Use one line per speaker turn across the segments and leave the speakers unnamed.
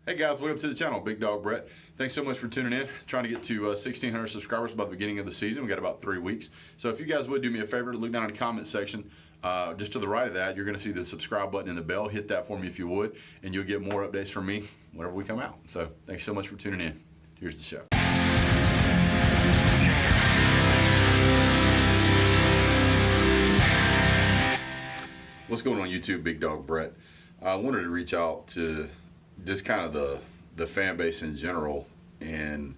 Hey guys, welcome to the channel. Big Dog Brett. Thanks so much for tuning in. Trying to get to 1,600 subscribers by the beginning of the season. We got about 3 weeks. So if you guys would do me a favor, look down in the comment section. Just to the right of that, you're going to see the subscribe button and the bell. Hit that for me if you would, and you'll get more updates from me whenever we come out. So thanks so much for tuning in. Here's the show. What's going on YouTube? Big Dog Brett. I wanted to reach out to just kind of the fan base in general and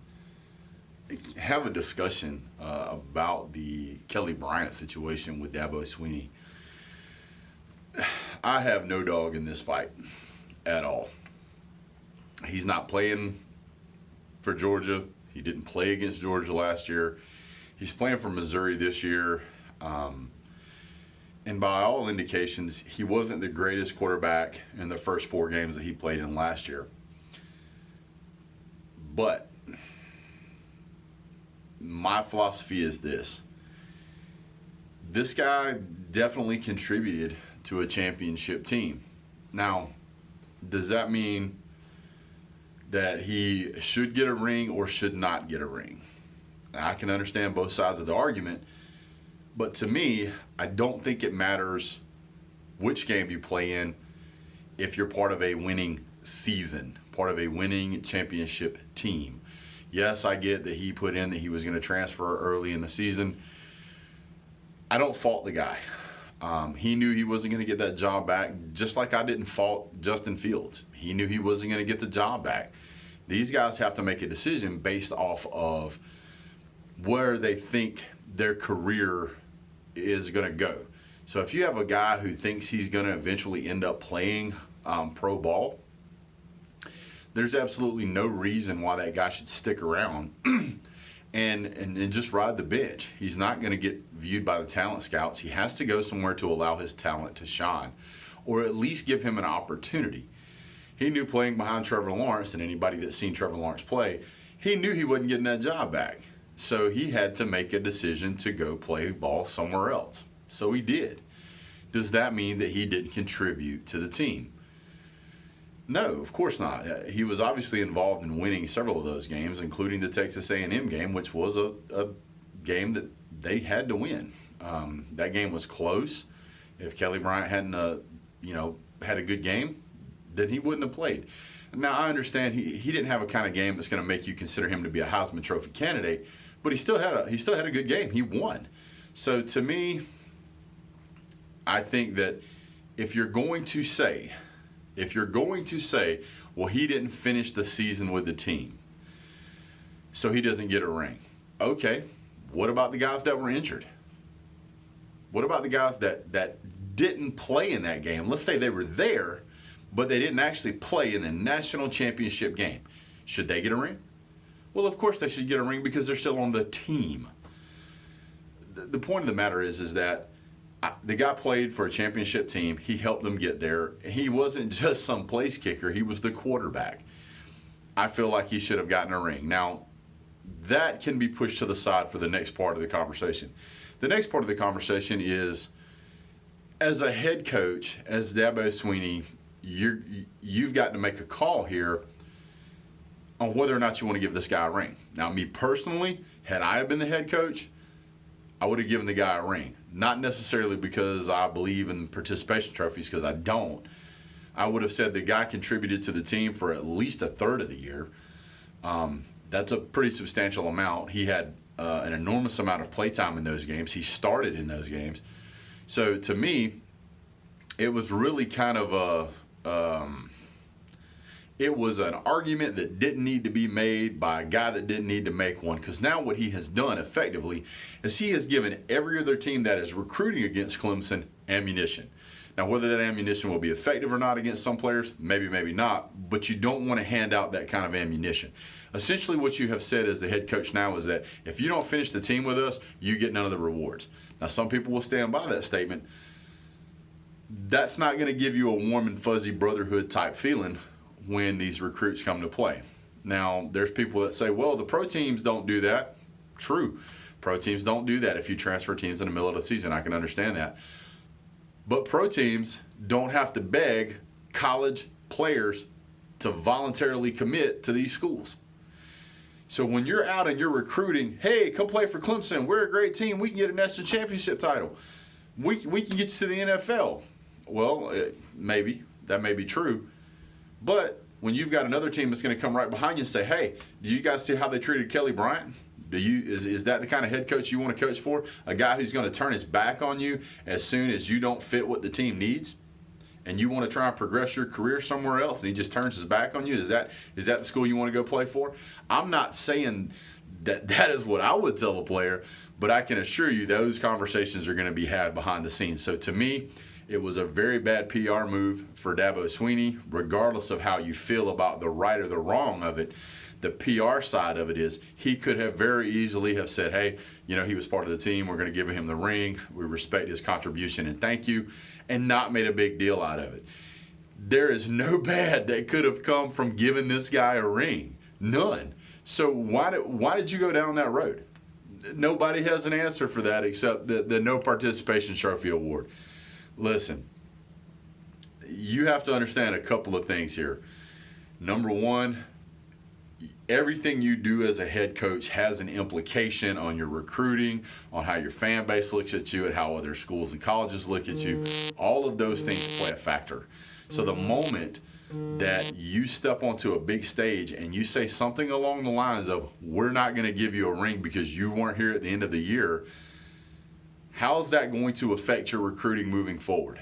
have a discussion about the Kelly Bryant situation with Dabo Swinney. I have no dog in this fight at all. He's not playing for Georgia. He didn't play against Georgia last year. He's playing for Missouri this year. And by all indications, he wasn't the greatest quarterback in the first 4 games that he played in last year. But my philosophy is this. This guy definitely contributed to a championship team. Now, does that mean that he should get a ring or should not get a ring? Now, I can understand both sides of the argument. But to me, I don't think it matters which game you play in if you're part of a winning season, part of a winning championship team. Yes, I get that he put in that he was going to transfer early in the season. I don't fault the guy. He knew he wasn't going to get that job back, just like I didn't fault Justin Fields. He knew he wasn't going to get the job back. These guys have to make a decision based off of where they think their career is going to go. So if you have a guy who thinks he's going to eventually end up playing pro ball, there's absolutely no reason why that guy should stick around and just ride the bench. He's not going to get viewed by the talent scouts. He has to go somewhere to allow his talent to shine, or at least give him an opportunity. He knew playing behind Trevor Lawrence, and anybody that's seen Trevor Lawrence play, he knew he wasn't getting that job back. So he had to make a decision to go play ball somewhere else. So he did. Does that mean that he didn't contribute to the team? No, of course not. He was obviously involved in winning several of those games, including the Texas A&M game, which was a game that they had to win. That game was close. If Kelly Bryant hadn't, had a good game, then he wouldn't have played. Now, I understand he didn't have a kind of game that's going to make you consider him to be a Heisman Trophy candidate, but he still had a good game. He won. So to me, I think that if you're going to say, well, he didn't finish the season with the team, so he doesn't get a ring. Okay, what about the guys that were injured? What about the guys that didn't play in that game? Let's say they were there, but they didn't actually play in the national championship game. Should they get a ring? Well, of course they should get a ring because they're still on the team. The point of the matter is that the guy played for a championship team. He helped them get there. He wasn't just some place kicker. He was the quarterback. I feel like he should have gotten a ring. Now, that can be pushed to the side for the next part of the conversation. The next part of the conversation is, as a head coach, as Dabo Swinney, you've got to make a call here on whether or not you want to give this guy a ring. Now, me personally, had I been the head coach, I would have given the guy a ring. Not necessarily because I believe in participation trophies, because I don't. I would have said the guy contributed to the team for at least a third of the year. That's a pretty substantial amount. He had an enormous amount of playtime in those games. He started in those games. So to me, it was really kind of it was an argument that didn't need to be made by a guy that didn't need to make one, because now what he has done effectively is he has given every other team that is recruiting against Clemson ammunition. Now, whether that ammunition will be effective or not against some players, maybe, maybe not, but you don't want to hand out that kind of ammunition. Essentially, what you have said as the head coach now is that if you don't finish the team with us, you get none of the rewards. Now, some people will stand by that statement. That's not going to give you a warm and fuzzy brotherhood type feeling when these recruits come to play. Now, there's people that say, well, the pro teams don't do that. True. Pro teams don't do that if you transfer teams in the middle of the season. I can understand that. But pro teams don't have to beg college players to voluntarily commit to these schools. So when you're out and you're recruiting, hey, come play for Clemson. We're a great team. We can get a national championship title. We can get you to the NFL. Well, maybe. That may be true. But when you've got another team that's going to come right behind you and say, hey, do you guys see how they treated Kelly Bryant? Is that the kind of head coach you want to coach for? A guy who's going to turn his back on you as soon as you don't fit what the team needs? And you want to try and progress your career somewhere else, and he just turns his back on you? Is that the school you want to go play for? I'm not saying that is what I would tell a player, but I can assure you those conversations are going to be had behind the scenes. So to me, it was a very bad PR move for Dabo Swinney, regardless of how you feel about the right or the wrong of it. The PR side of it is he could have very easily have said, hey, he was part of the team. We're going to give him the ring. We respect his contribution and thank you, and not made a big deal out of it. There is no bad that could have come from giving this guy a ring. None. So why did you go down that road? Nobody has an answer for that except the no participation trophy award. Listen, you have to understand a couple of things here. Number one, everything you do as a head coach has an implication on your recruiting, on how your fan base looks at you, and how other schools and colleges look at you. All of those things play a factor. So the moment that you step onto a big stage and you say something along the lines of, we're not going to give you a ring because you weren't here at the end of the year, how's that going to affect your recruiting moving forward?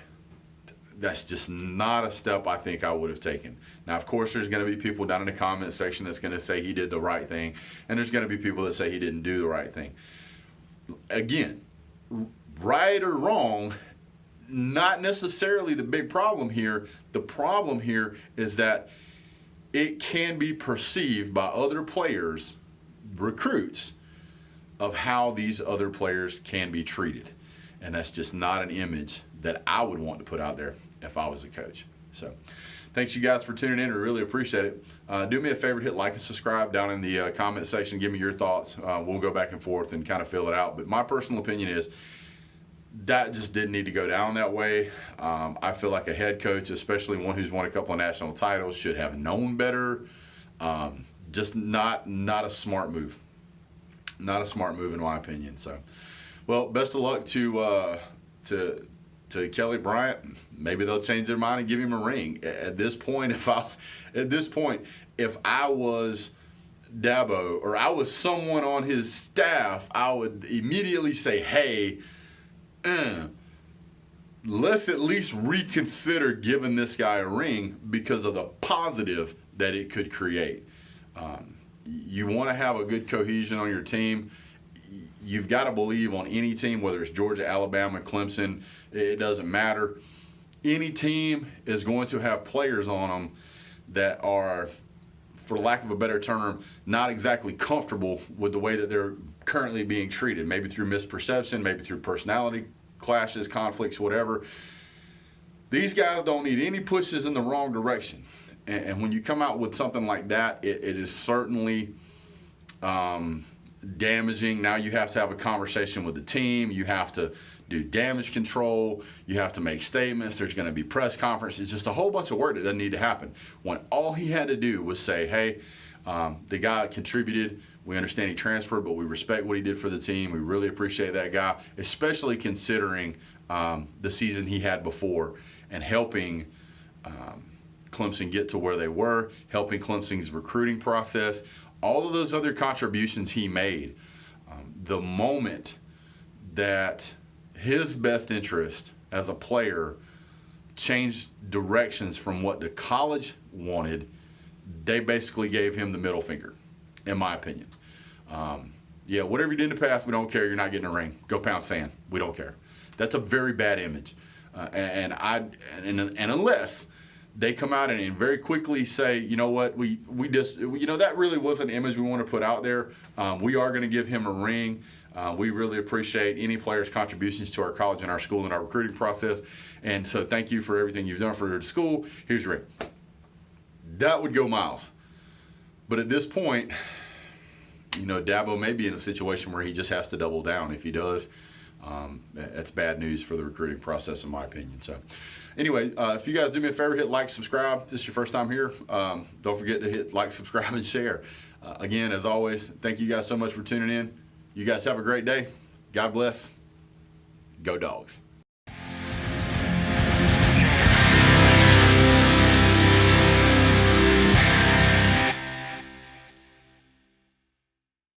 That's just not a step I think I would have taken. Now, of course, there's going to be people down in the comment section that's going to say he did the right thing, and there's going to be people that say he didn't do the right thing. Again, right or wrong, not necessarily the big problem here. The problem here is that it can be perceived by other players, recruits, of how these other players can be treated. And that's just not an image that I would want to put out there if I was a coach. So thanks you guys for tuning in. I really appreciate it. Do me a favor, hit like and subscribe down in the comment section. Give me your thoughts. We'll go back and forth and kind of fill it out. But my personal opinion is that just didn't need to go down that way. I feel like a head coach, especially one who's won a couple of national titles, should have known better. Just not a smart move. Not a smart move in my opinion. So, well, best of luck to Kelly Bryant. Maybe they'll change their mind and give him a ring. At this point, if I was Dabo or I was someone on his staff, I would immediately say, hey, let's at least reconsider giving this guy a ring because of the positive that it could create. You want to have a good cohesion on your team. You've got to believe on any team, whether it's Georgia, Alabama, Clemson, it doesn't matter. Any team is going to have players on them that are, for lack of a better term, not exactly comfortable with the way that they're currently being treated, maybe through misperception, maybe through personality clashes, conflicts, whatever. These guys don't need any pushes in the wrong direction. And when you come out with something like that, it is certainly damaging. Now you have to have a conversation with the team. You have to do damage control. You have to make statements. There's going to be press conferences. It's just a whole bunch of work that doesn't need to happen. When all he had to do was say, hey, the guy contributed. We understand he transferred, but we respect what he did for the team. We really appreciate that guy, especially considering the season he had before and helping Clemson get to where they were, helping Clemson's recruiting process, all of those other contributions he made. The moment that his best interest as a player changed directions from what the college wanted, they basically gave him the middle finger, in my opinion. Yeah, whatever you did in the past, we don't care. You're not getting a ring. Go pound sand. We don't care. That's a very bad image. And unless they come out and very quickly say, you know what, we just, that really wasn't an image we want to put out there. We are going to give him a ring. We really appreciate any player's contributions to our college and our school and our recruiting process. And so thank you for everything you've done for the school. Here's your ring. That would go miles. But at this point, Dabo may be in a situation where he just has to double down. If he does, That's bad news for the recruiting process, in my opinion. So, anyway, if you guys do me a favor, hit like, subscribe. If this is your first time here, don't forget to hit like, subscribe, and share. Again, as always, thank you guys so much for tuning in. You guys have a great day. God bless. Go Dogs.